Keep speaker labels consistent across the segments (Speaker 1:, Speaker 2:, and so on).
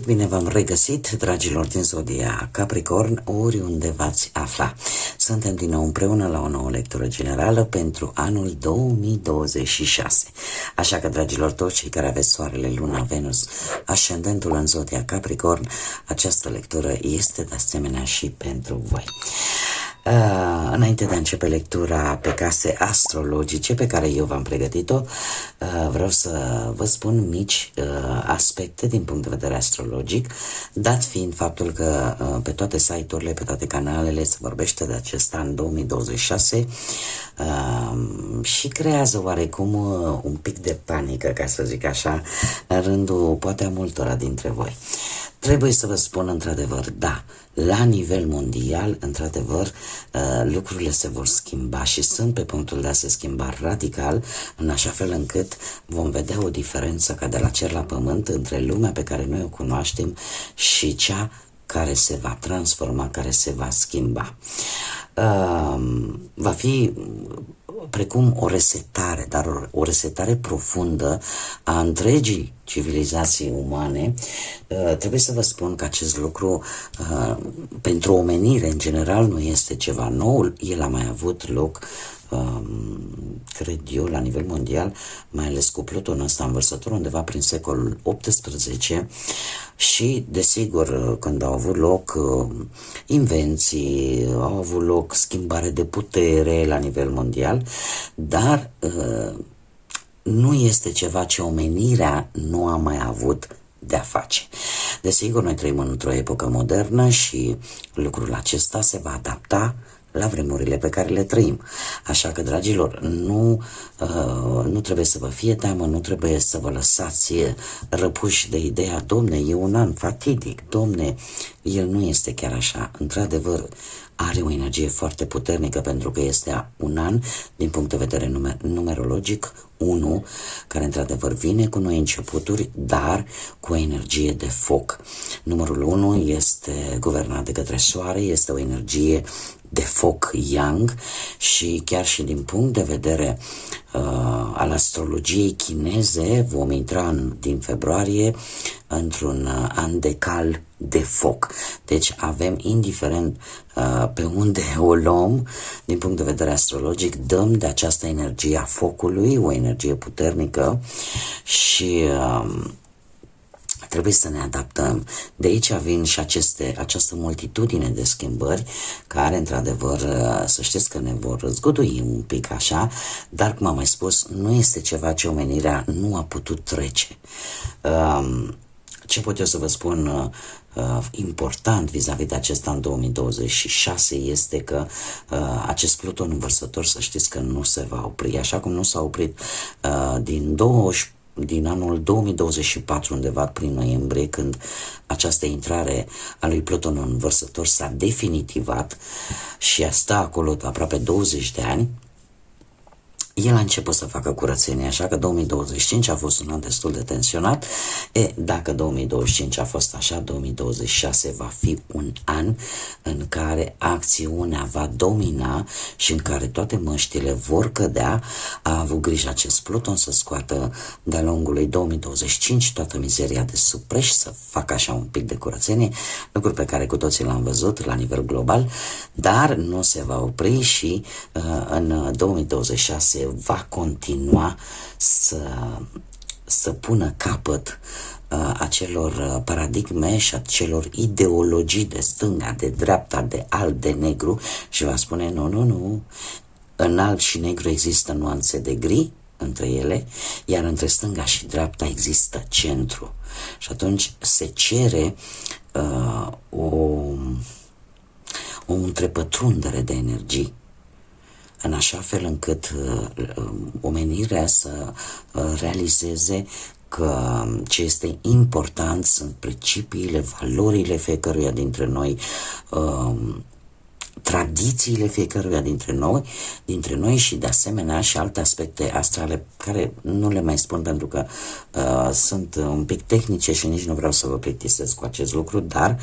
Speaker 1: Bine v-am regăsit, dragilor din Zodia Capricorn, oriunde v-ați afla. Suntem din nou împreună la o nouă lectură generală pentru anul 2026. Așa că, dragilor, toți cei care aveți Soarele, Luna, Venus, ascendentul în Zodia Capricorn, această lectură este de asemenea și pentru voi. Înainte de a începe lectura pe case astrologice pe care eu v-am pregătit-o, vreau să vă spun mici aspecte din punct de vedere astrologic, dat fiind faptul că pe toate site-urile, pe toate canalele se vorbește de acest an 2026 și creează oarecum un pic de panică, ca să zic așa, în rândul poate a multora dintre voi. Trebuie să vă spun într-adevăr, da, la nivel mondial, într-adevăr, lucrurile se vor schimba și sunt pe punctul de a se schimba radical, în așa fel încât vom vedea o diferență ca de la cer la pământ între lumea pe care noi o cunoaștem și cea care se va transforma, care se va schimba. Va fi precum o resetare, dar o resetare profundă a întregii civilizații umane. Trebuie să vă spun că acest lucru pentru omenire în general nu este ceva nou, el a mai avut loc, cred eu, la nivel mondial, mai ales cu Plutonul ăsta învărsător undeva prin secolul XVIII și, desigur, când au avut loc invenții, au avut loc schimbare de putere la nivel mondial, dar nu este ceva ce omenirea nu a mai avut de-a face. Desigur, noi trăim într-o epocă modernă și lucrul acesta se va adapta la vremurile pe care le trăim. Așa că, dragilor, nu trebuie să vă fie teamă, nu trebuie să vă lăsați răpuși de ideea, domne, e un an fatidic, domne, el nu este chiar așa. Într-adevăr, are o energie foarte puternică pentru că este un an, din punct de vedere numerologic, 1, care într-adevăr vine cu noi începuturi, dar cu o energie de foc. Numărul 1 este guvernat de către Soare, este o energie de foc yang și chiar și din punct de vedere al astrologiei chineze vom intra din februarie într-un an de cal de foc. Deci avem, indiferent pe unde o luăm, din punct de vedere astrologic, dăm de această energie a focului, o energie puternică și trebuie să ne adaptăm. De aici vin și această multitudine de schimbări care, într-adevăr, să știți că ne vor zgudui un pic așa, dar, cum am mai spus, nu este ceva ce omenirea nu a putut trece. Ce pot eu să vă spun important vis-a-vis de acest an 2026 este că acest Pluton învărsător, să știți că nu se va opri, așa cum nu s-a oprit din anul 2024, undeva prin noiembrie, când această intrare a lui Pluton învărsător s-a definitivat și a stat acolo aproape 20 de ani. El a început să facă curățenie, așa că 2025 a fost un an destul de tensionat. Dacă 2025 a fost așa, 2026 va fi un an în care acțiunea va domina și în care toate măștile vor cădea. A avut grijă acest Pluton să scoată de-a lungul lui 2025 toată mizeria de sub preș, să facă așa un pic de curățenie, lucruri pe care cu toții l-am văzut la nivel global, dar nu se va opri și în 2026 va continua să pună capăt acelor paradigme și acelor ideologii de stânga, de dreapta, de alb, de negru și va spune nu, în alb și negru există nuanțe de gri între ele, iar între stânga și dreapta există centru. Și atunci se cere o întrepătrundere de energii, în așa fel încât omenirea să realizeze că ce este important sunt principiile, valorile fiecăruia dintre noi, tradițiile fiecăruia dintre noi și de asemenea și alte aspecte astrale care nu le mai spun pentru că sunt un pic tehnice și nici nu vreau să vă plictisesc cu acest lucru, dar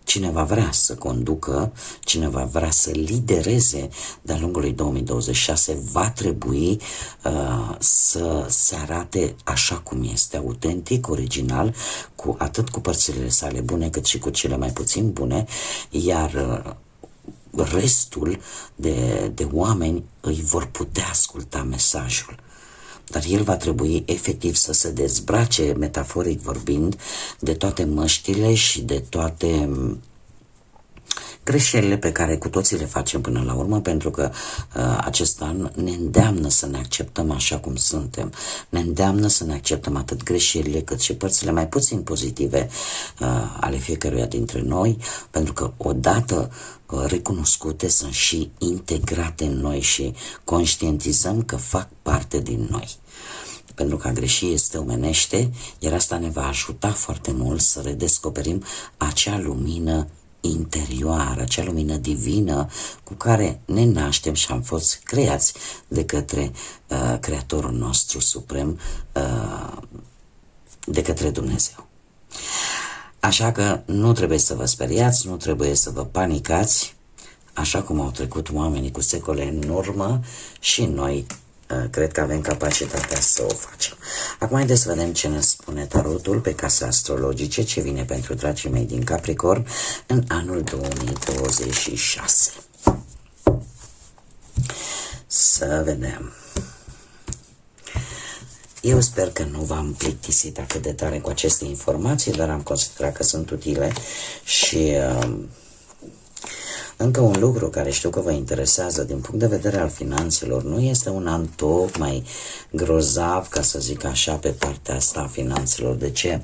Speaker 1: cineva vrea să conducă, cineva vrea să lidereze de-a lungul lui 2026, va trebui să se arate așa cum este, autentic, original, atât cu părțile sale bune cât și cu cele mai puțin bune, iar restul de oameni îi vor putea asculta mesajul. Dar el va trebui efectiv să se dezbrace, metaforic vorbind, de toate măștile și de toate greșelile pe care cu toții le facem până la urmă, pentru că acest an ne îndeamnă să ne acceptăm așa cum suntem, ne îndeamnă să ne acceptăm atât greșelile cât și părțile mai puțin pozitive ale fiecăruia dintre noi, pentru că odată recunoscute sunt și integrate în noi și conștientizăm că fac parte din noi. Pentru că a greși este omenește, iar asta ne va ajuta foarte mult să redescoperim acea lumină interioară, acea lumină divină cu care ne naștem și am fost creați de către Creatorul nostru suprem, de către Dumnezeu. Așa că nu trebuie să vă speriați, nu trebuie să vă panicați, așa cum au trecut oamenii cu secole în urmă și noi cred că avem capacitatea să o facem. Acum haideți să vedem ce ne spune tarotul pe case astrologice, ce vine pentru dragii mei din Capricorn în anul 2026. Să vedem. Eu sper că nu v-am plictisit atât de tare cu aceste informații, dar am considerat că sunt utile și încă un lucru care știu că vă interesează din punct de vedere al finanțelor, nu este un an tocmai grozav, ca să zic așa, pe partea asta a finanțelor. De ce?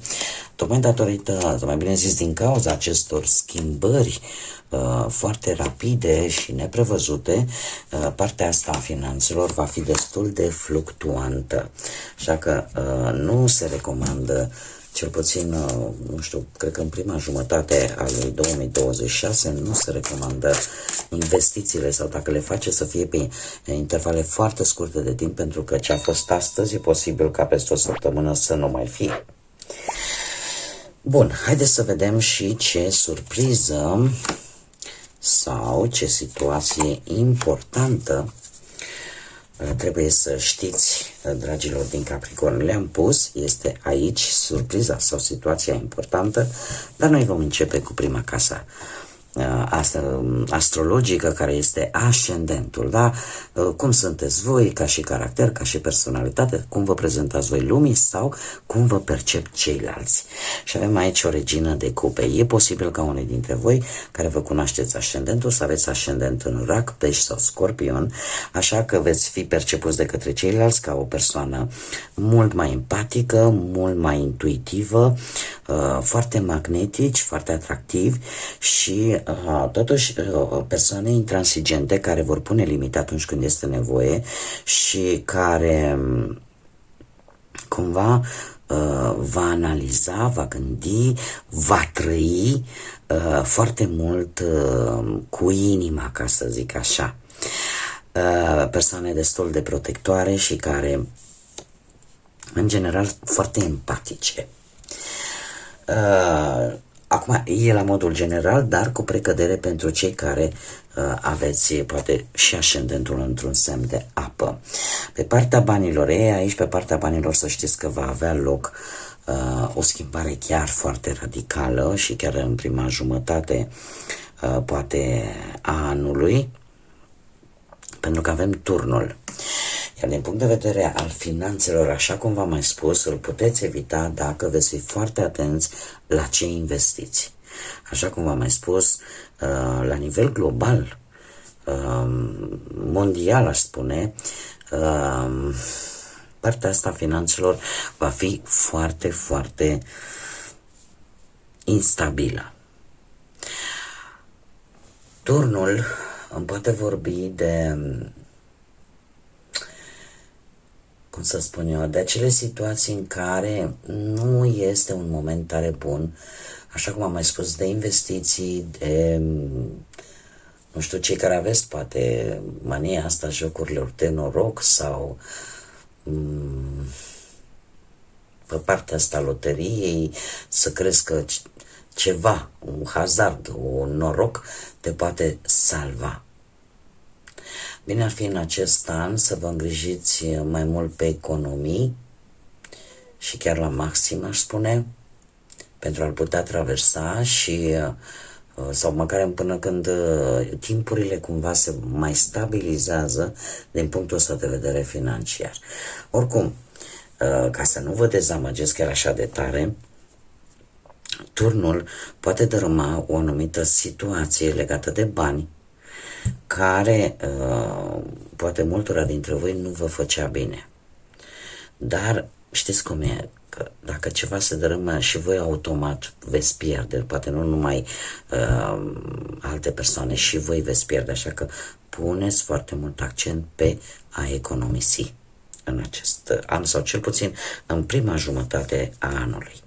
Speaker 1: Tocmai datorită, mai bine zis, din cauza acestor schimbări foarte rapide și neprevăzute, partea asta a finanțelor va fi destul de fluctuantă. Așa că nu se recomandă, cel puțin, nu știu, cred că în prima jumătate a lui 2026 nu se recomandă investițiile sau dacă le face să fie pe intervale foarte scurte de timp, pentru că ce a fost astăzi e posibil ca peste o săptămână să nu mai fie. Bun, haideți să vedem și ce surpriză sau ce situație importantă trebuie să știți, dragilor din Capricorn. Le-am pus, este aici surpriza sau situația importantă, dar noi vom începe cu prima casă astrologică, care este ascendentul, da? Cum sunteți voi ca și caracter, ca și personalitate, cum vă prezentați voi lumii sau cum vă percep ceilalți. Și avem aici o regină de cupe. E posibil ca unii dintre voi care vă cunoașteți ascendentul să aveți ascendent în Rac, Pești sau Scorpion, așa că veți fi percepuți de către ceilalți ca o persoană mult mai empatică, mult mai intuitivă, foarte magnetici, foarte atractivi și totuși persoane intransigente care vor pune limite atunci când este nevoie și care cumva va analiza, va gândi, va trăi foarte mult cu inima, ca să zic așa. Persoane destul de protectoare și care în general foarte empatice. Acum, e la modul general, dar cu precădere pentru cei care aveți poate și ascendentul într-un semn de apă. Pe partea banilor, aici pe partea banilor să știți că va avea loc o schimbare chiar foarte radicală și chiar în prima jumătate poate a anului, pentru că avem turnul. Iar din punct de vedere al finanțelor, așa cum v-am mai spus, îl puteți evita dacă veți fi foarte atenți la ce investiți. Așa cum v-am mai spus, la nivel global, mondial, aș spune, partea asta a finanțelor va fi foarte, foarte instabilă. Turnul îmi poate vorbi de, cum să spun eu, de acele situații în care nu este un moment tare bun, așa cum am mai spus, de investiții, de, nu știu, cei care aveți poate mania asta jocurilor de noroc sau pe partea asta loteriei să crezi că ceva, un hazard, un noroc te poate salva. Bine ar fi în acest an să vă îngrijiți mai mult pe economii și chiar la maxim, aș spune, pentru a-l putea traversa și sau măcar până când timpurile cumva se mai stabilizează din punctul ăsta de vedere financiar. Oricum, ca să nu vă dezamăgesc chiar așa de tare, turnul poate dărâma o anumită situație legată de bani, care poate multora dintre voi nu vă făcea bine. Dar știți cum e, că dacă ceva se dărâmă și voi automat veți pierde, poate nu numai alte persoane, și voi veți pierde, așa că puneți foarte mult accent pe a economisi în acest an, sau cel puțin în prima jumătate a anului.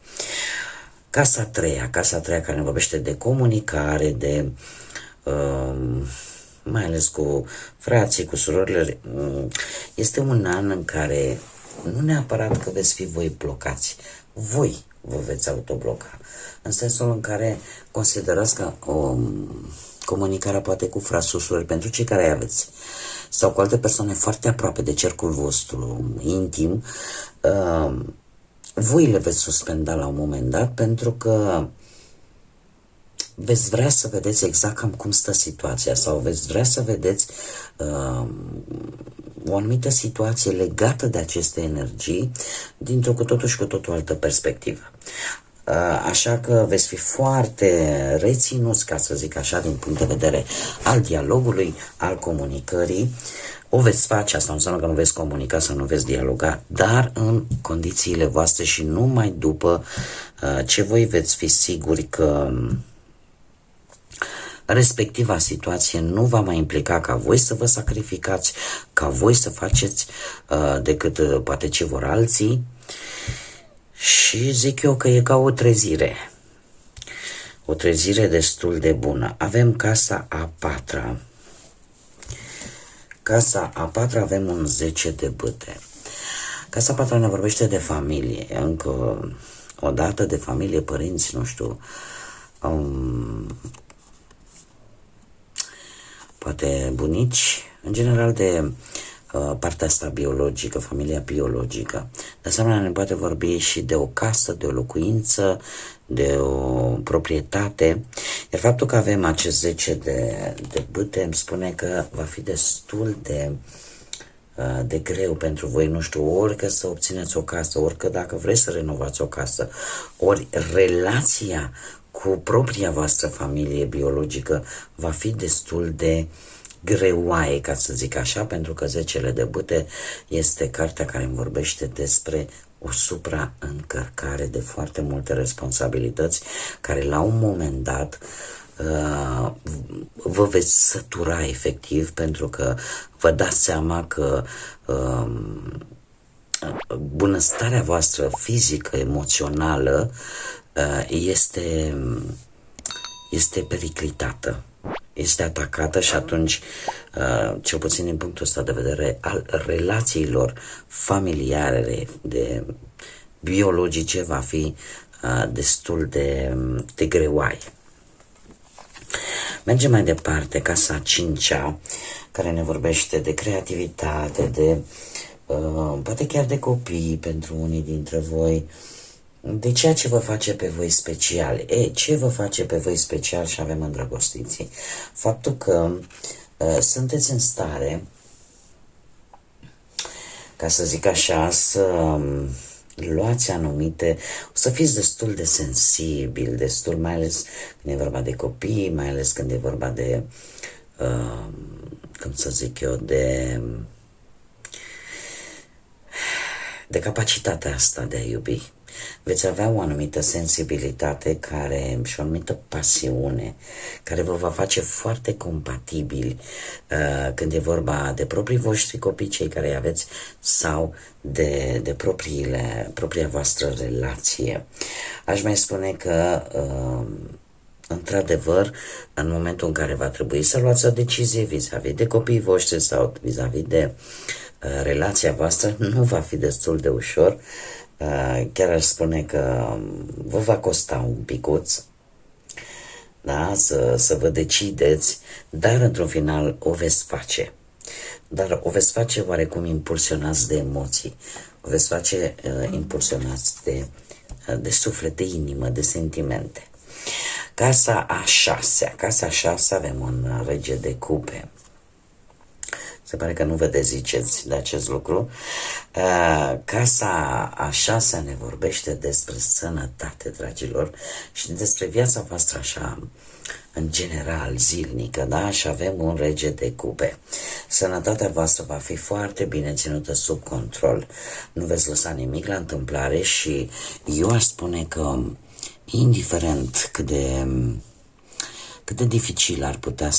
Speaker 1: Casa a treia care ne vorbește de comunicare, de mai ales cu frații, cu surorile, este un an în care nu neapărat că veți fi voi blocați, voi vă veți autobloca, în sensul în care considerați că comunicarea poate cu frați, cu surori, pentru cei care aveți, sau cu alte persoane foarte aproape de cercul vostru intim, voi le veți suspenda la un moment dat, pentru că veți vrea să vedeți exact cam cum stă situația, sau veți vrea să vedeți o anumită situație legată de aceste energii dintr-o cu totul și cu totul altă perspectivă. Așa că veți fi foarte reținuți, ca să zic așa, din punct de vedere al dialogului, al comunicării. O veți face, asta nu înseamnă că nu veți comunica sau nu veți dialoga, dar în condițiile voastre și numai după ce voi veți fi siguri că respectiva situație nu va mai implica ca voi să vă sacrificați, ca voi să faceți decât poate ce vor alții. Și zic eu că e ca o trezire. O trezire destul de bună. Avem casa a patra. Casa a patra avem un 10 de bâte. Casa a patra ne vorbește de familie. Încă o dată de familie, părinți, nu știu, poate bunici, în general de partea asta biologică, familia biologică. De asemenea, ne poate vorbi și de o casă, de o locuință, de o proprietate. Iar faptul că avem acest 10 de bâte îmi spune că va fi destul de greu pentru voi, nu știu, ori că să obțineți o casă, ori că dacă vreți să renovați o casă, ori relația cu propria voastră familie biologică va fi destul de greoaie, ca să zic așa, pentru că 10 de bâte este cartea care îmi vorbește despre o supraîncărcare de foarte multe responsabilități, care la un moment dat vă veți sătura efectiv, pentru că vă dați seama că bunăstarea voastră fizică, emoțională este periclitată, este atacată și atunci, cel puțin din punctul ăsta de vedere al relațiilor familiare, de biologice, va fi destul de greoaie. Mergem mai departe, casa a cincea, care ne vorbește de creativitate, de poate chiar de copii pentru unii dintre voi, de ceea ce vă face pe voi special. Ce vă face pe voi special și avem îndrăgostiții? Faptul că sunteți în stare, ca să zic așa, să luați anumite, o să fiți destul de sensibil, destul, mai ales când e vorba de copii, mai ales când e vorba de, cum să zic eu, de capacitatea asta de a iubi. Veți avea o anumită sensibilitate și o anumită pasiune care vă va face foarte compatibili când e vorba de proprii voștri copii, cei care îi aveți, sau de propria voastră relație. Aș mai spune că într-adevăr, în momentul în care va trebui să luați o decizie vis-a-vis de copiii voștri sau vis-a-vis de relația voastră, nu va fi destul de ușor. Chiar aș spune că vă va costa un picuț, da? Să vă decideți, dar într-un final o veți face. Dar o veți face oarecum impulsionați de emoții, o veți face impulsionați de suflet, de inimă, de sentimente. Casa a șasea avem un rege de cupe. Se pare că nu vă deziceți de acest lucru. Casa a șasea ne vorbește despre sănătate, dragilor, și despre viața voastră așa, în general, zilnică, da? Și avem un rege de cupe. Sănătatea voastră va fi foarte bine ținută sub control. Nu veți lăsa nimic la întâmplare și eu aș spune că, indiferent cât de dificil ar putea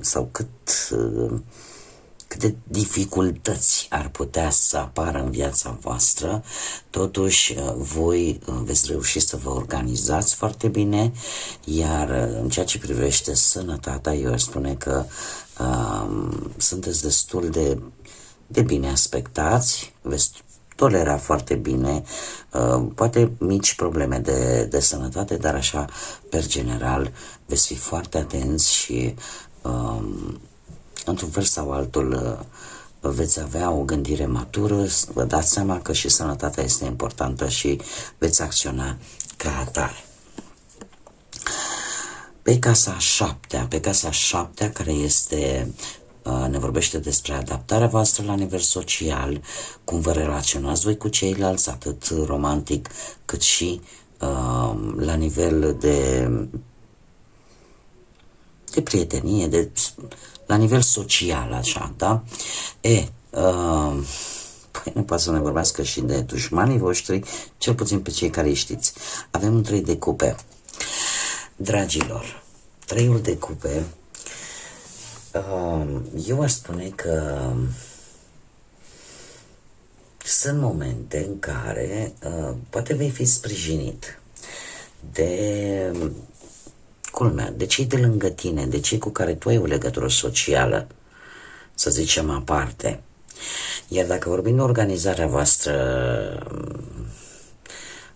Speaker 1: sau cât de dificultăți ar putea să apară în viața voastră, totuși voi veți reuși să vă organizați foarte bine, iar în ceea ce privește sănătatea, eu aș spune că sunteți destul de bine aspectați, veți tolera foarte bine, poate mici probleme de sănătate, dar așa, per general, veți fi foarte atenți și într-un fel sau altul veți avea o gândire matură, vă dați seama că și sănătatea este importantă și veți acționa ca atare. Pe casa a șaptea, care ne vorbește despre adaptarea voastră la nivel social, cum vă relaționați voi cu ceilalți, atât romantic cât și la nivel de prietenie, la nivel social, așa, da? Păi nu poate să ne vorbească și de dușmanii voștri, cel puțin pe cei care îi știți. Avem un 3 de cupe. Dragilor, 3-ul de cupe, eu aș spune că sunt momente în care poate vei fi sprijinit de cei de lângă tine, de cei cu care tu ai o legătură socială, să zicem, aparte. Iar dacă vorbim de organizarea voastră,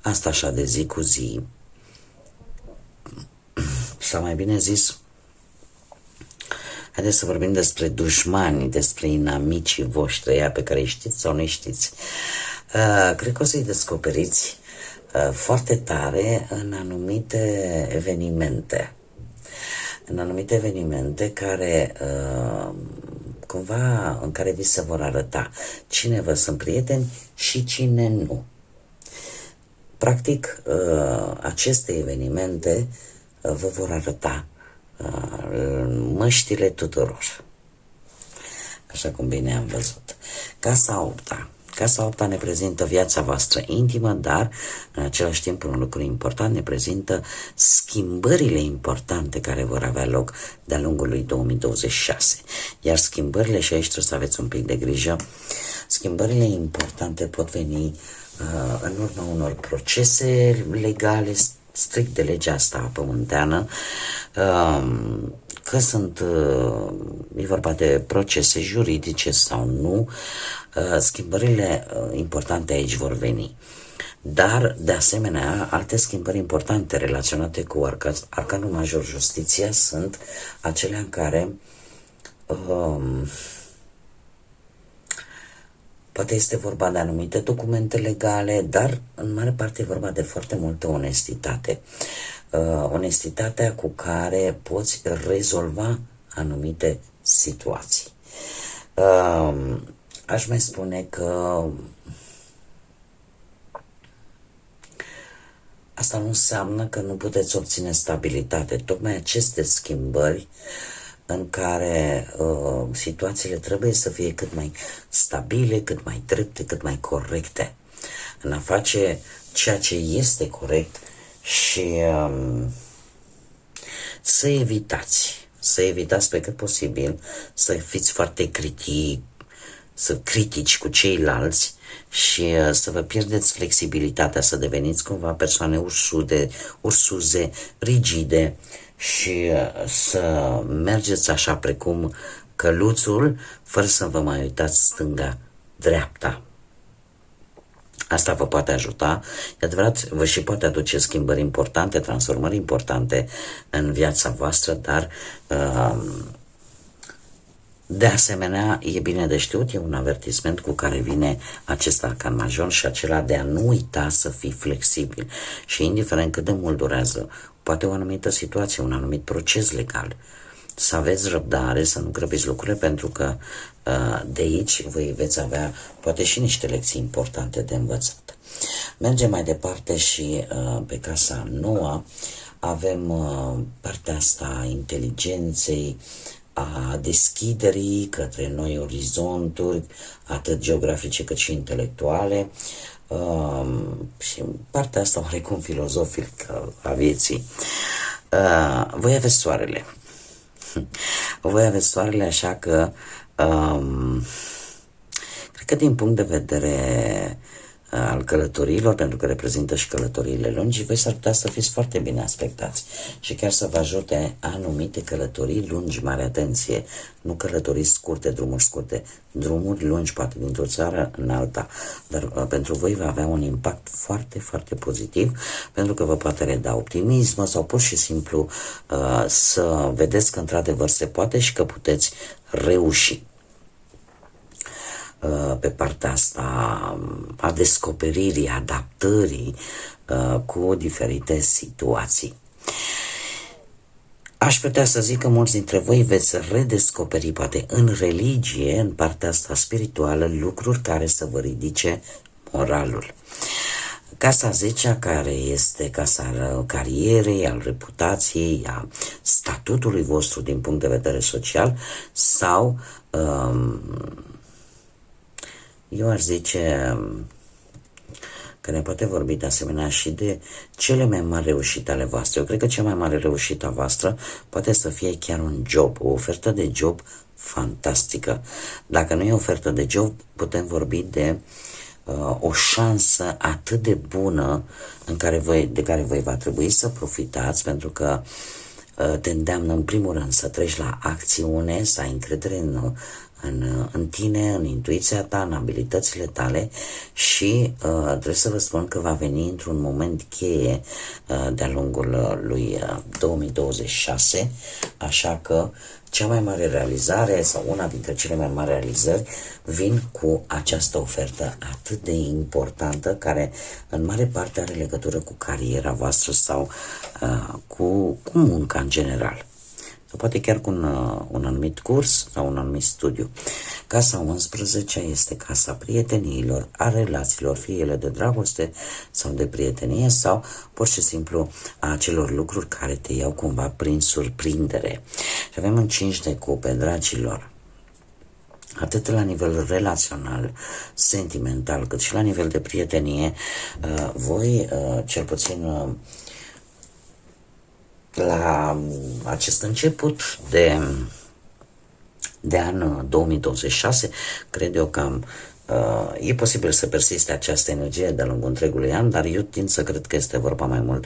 Speaker 1: asta așa de zi cu zi, sau mai bine zis, haideți să vorbim despre dușmani, despre inamicii voștri, ea pe care îi știți sau nu știți. Cred că o să-i descoperiți foarte tare în anumite evenimente. În anumite evenimente care cumva în care vi se vor arăta cine vă sunt prieteni și cine nu. Practic, aceste evenimente vă vor arăta măștile tuturor. Așa cum bine am văzut. Casa 8 ne prezintă viața voastră intimă, dar în același timp un lucru important, ne prezintă schimbările importante care vor avea loc de-a lungul lui 2026. Iar schimbările, și aici trebuie să aveți un pic de grijă, schimbările importante pot veni în urma unor procese legale, strict de legea asta pământeană, că e vorba de procese juridice sau nu, schimbările importante aici vor veni. Dar, de asemenea, alte schimbări importante relaționate cu Arcanul Major Justiția sunt acelea în care poate este vorba de anumite documente legale, dar în mare parte e vorba de foarte multă onestitate. Onestitatea cu care poți rezolva anumite situații. Aș mai spune că asta nu înseamnă că nu puteți obține stabilitate. Tocmai aceste schimbări în care situațiile trebuie să fie cât mai stabile, cât mai drepte, cât mai corecte. În a face ceea ce este corect și să evitați pe cât posibil să fiți foarte critici cu ceilalți și să vă pierdeți flexibilitatea, să deveniți cumva persoane ursuze, rigide și să mergeți așa precum căluțul, fără să vă mai uitați stânga-dreapta. Asta vă poate ajuta, e adevărat, vă și poate aduce schimbări importante, transformări importante în viața voastră, dar de asemenea, e bine de știut, e un avertisment cu care vine acest arcan major și acela de a nu uita să fii flexibil și indiferent cât de mult durează, poate o anumită situație, un anumit proces legal, să aveți răbdare, să nu grăbiți lucrurile, pentru că de aici voi veți avea poate și niște lecții importante de învățat. Mergem mai departe și pe casa noua avem partea asta a inteligenței, a deschiderii către noi orizonturi, atât geografice cât și intelectuale, și partea asta oarecum filozofică a vieții. Voi aveți soarele. Voi aveți soarele, așa că cred că din punct de vedere al călătoriilor, pentru că reprezintă și călătoriile lungi, voi s-ar putea să fiți foarte bine aspectați și chiar să vă ajute anumite călătorii lungi, mare atenție, nu călătorii scurte, drumuri lungi, poate dintr-o țară în alta, dar pentru voi va avea un impact foarte, foarte pozitiv, pentru că vă poate reda optimism sau pur și simplu să vedeți că într-adevăr se poate și că puteți reuși. Pe partea asta a descoperirii, adaptării cu diferite situații. Aș putea să zic că mulți dintre voi veți redescoperi, poate în religie, în partea asta spirituală, lucruri care să vă ridice moralul. Casa 10-a, care este casa carierei, al reputației, a statutului vostru din punct de vedere social, sau eu aș zice că ne poate vorbi de asemenea și de cele mai mari reușite ale voastre. Eu cred că cea mai mare reușită a voastră poate să fie chiar un job, o ofertă de job fantastică. Dacă nu e ofertă de job, putem vorbi de o șansă atât de bună de care voi va trebui să profitați, pentru că te îndeamnă în primul rând să treci la acțiune, să ai încredere în tine, în intuiția ta, în abilitățile tale și trebuie să vă spun că va veni într-un moment cheie de-a lungul lui 2026, așa că cea mai mare realizare sau una dintre cele mai mari realizări vin cu această ofertă atât de importantă, care în mare parte are legătură cu cariera voastră sau cu munca în general. Sau poate chiar cu un anumit curs sau un anumit studiu. Casa 11 este casa prieteniilor, a relațiilor, fie ele de dragoste sau de prietenie, sau pur și simplu a acelor lucruri care te iau cumva prin surprindere. Și avem în 5 de cupe, dragilor, atât la nivel relațional, sentimental, cât și la nivel de prietenie, voi, cel puțin la acest început de an 2026, cred eu că e posibil să persiste această energie de-a lungul întregului an, dar eu tind să cred că este vorba mai mult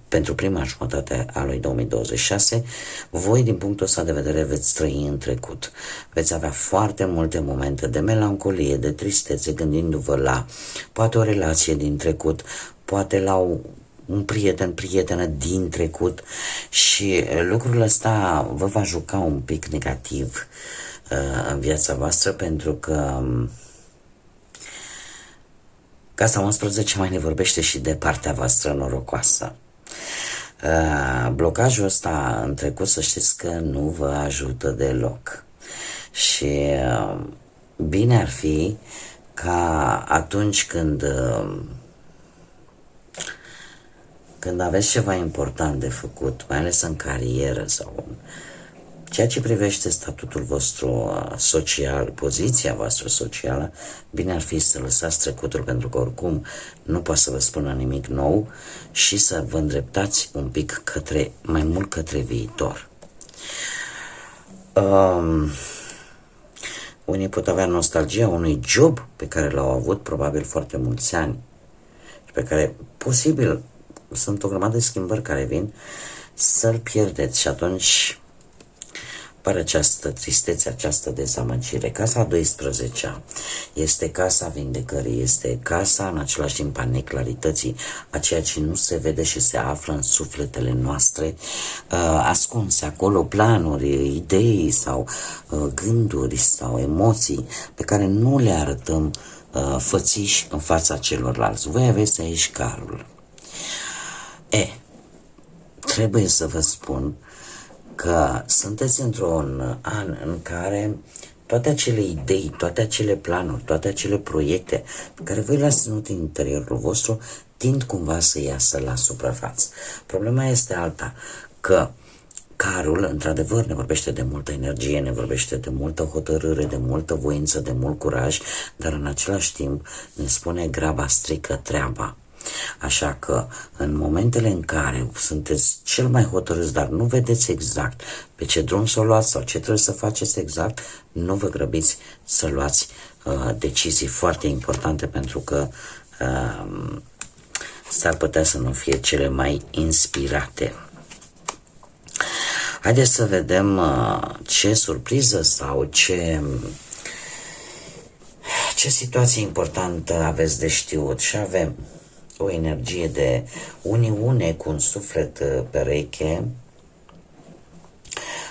Speaker 1: pentru prima jumătate a lui 2026. Voi, din punctul ăsta de vedere, veți trăi în trecut. Veți avea foarte multe momente de melancolie, de tristețe, gândindu-vă la poate o relație din trecut, poate la un prieten, prietenă din trecut, și lucrul ăsta vă va juca un pic negativ în viața voastră, pentru că Casa 11 mai ne vorbește și de partea voastră norocoasă. Blocajul ăsta în trecut, să știți că nu vă ajută deloc. Și bine ar fi ca atunci când aveți ceva important de făcut, mai ales în carieră sau ceea ce privește statutul vostru social, poziția voastră socială, bine ar fi să lăsați trecutul, pentru că oricum nu poate să vă spună nimic nou, și să vă îndreptați un pic mai mult către viitor. Unii pot avea nostalgia unui job pe care l-au avut probabil foarte mulți ani și pe care posibil sunt o grămadă de schimbări care vin, să-l pierdeți, și atunci apare această tristețe, această dezamăgire. Casa 12 este casa vindecării, este casa în același timp a neclarității, a ceea ce nu se vede și se află în sufletele noastre, ascunse acolo, planuri, idei sau gânduri sau emoții pe care nu le arătăm fățiși în fața celorlalți. Voi aveți aici carul. Trebuie să vă spun că sunteți într-un an în care toate acele idei, toate acele planuri, toate acele proiecte pe care voi le-ați ținut în interiorul vostru tind cumva să iasă la suprafață. Problema este alta, că carul, într-adevăr, ne vorbește de multă energie, ne vorbește de multă hotărâre, de multă voință, de mult curaj, dar în același timp ne spune graba strică treaba. Așa că în momentele în care sunteți cel mai hotărâți, dar nu vedeți exact pe ce drum să o luați sau ce trebuie să faceți exact, nu vă grăbiți să luați decizii foarte importante, pentru că s-ar putea să nu fie cele mai inspirate. Haideți să vedem ce surpriză sau ce situație importantă aveți de știut. Și avem o energie de uniune cu un suflet pereche,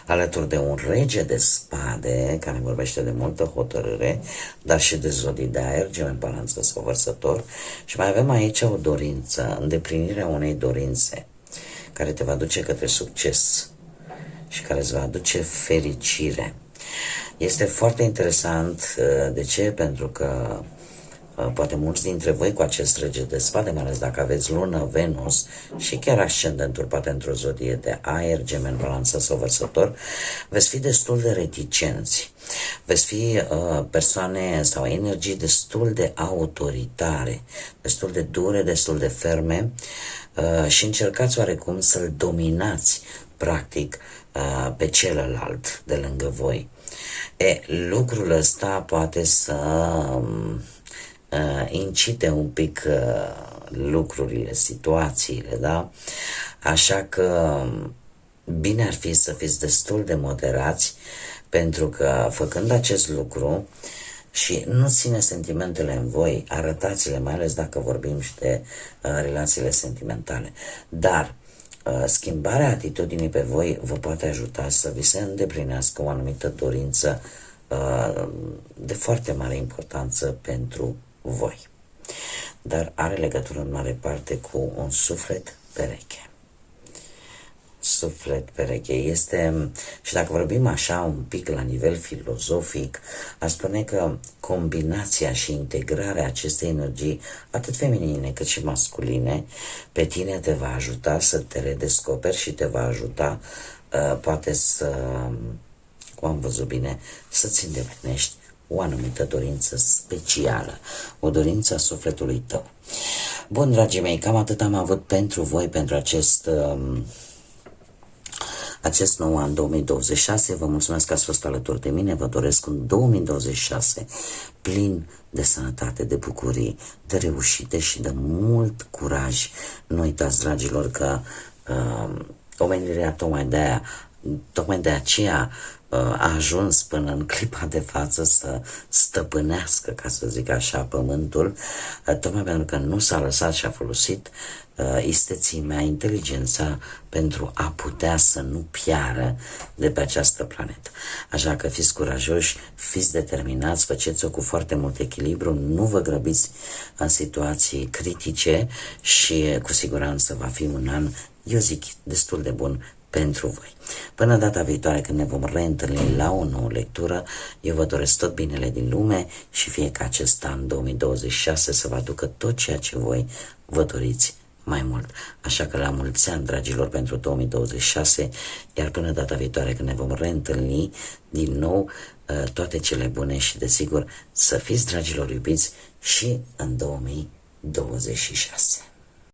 Speaker 1: alături de un rege de spade, care vorbește de multă hotărâre, dar și de zodii de aer, Gemeni, Balanță sau Vărsător. Și mai avem aici o dorință, îndeplinirea unei dorințe, care te va duce către succes și care îți va aduce fericire. Este foarte interesant. De ce? Pentru că poate mulți dintre voi cu acest rege de spade, mai ales dacă aveți lună, Venus și chiar ascendentul poate într-o zodie de aer, Gemeni, Balanță sau Vărsător, veți fi destul de reticenți, veți fi persoane sau energii destul de autoritare, destul de dure, destul de ferme, și încercați oarecum să-l dominați practic pe celălalt de lângă voi. Lucrul ăsta poate să incite un pic lucrurile, situațiile, da? Așa că bine ar fi să fiți destul de moderați, pentru că făcând acest lucru și nu ține sentimentele în voi, arătați-le, mai ales dacă vorbim și de relațiile sentimentale. Dar schimbarea atitudinii pe voi vă poate ajuta să vi se îndeplinească o anumită dorință de foarte mare importanță pentru voi. Dar are legătură în mare parte cu un suflet pereche. Suflet pereche este, și dacă vorbim așa un pic la nivel filozofic, aș spune că combinația și integrarea acestei energii, atât feminine cât și masculine, pe tine te va ajuta să te redescoperi și te va ajuta poate să, cum am văzut bine, să-ți îndeplinești o anumită dorință specială, o dorință a sufletului tău. Bun, dragii mei, cam atât am avut pentru voi, pentru acest nou an 2026. Vă mulțumesc că ați fost alături de mine. Vă doresc un 2026 plin de sănătate, de bucurii, de reușite și de mult curaj. Nu uitați, dragilor, că omenirea tocmai de aceea a ajuns până în clipa de față să stăpânească, ca să zic așa, pământul, tocmai pentru că nu s-a lăsat și a folosit istețimea, inteligența, pentru a putea să nu piară de pe această planetă. Așa că fiți curajoși, fiți determinați, faceți-o cu foarte mult echilibru, nu vă grăbiți în situații critice și cu siguranță va fi un an, eu zic, destul de bun pentru voi. Până data viitoare, când ne vom reîntâlni la o nouă lectură, eu vă doresc tot binele din lume și fie ca acest an 2026 să vă aducă tot ceea ce voi vă doriți mai mult. Așa că la mulți ani, dragilor, pentru 2026, iar până data viitoare când ne vom reîntâlni din nou, toate cele bune și desigur să fiți, dragilor iubiți, și în 2026.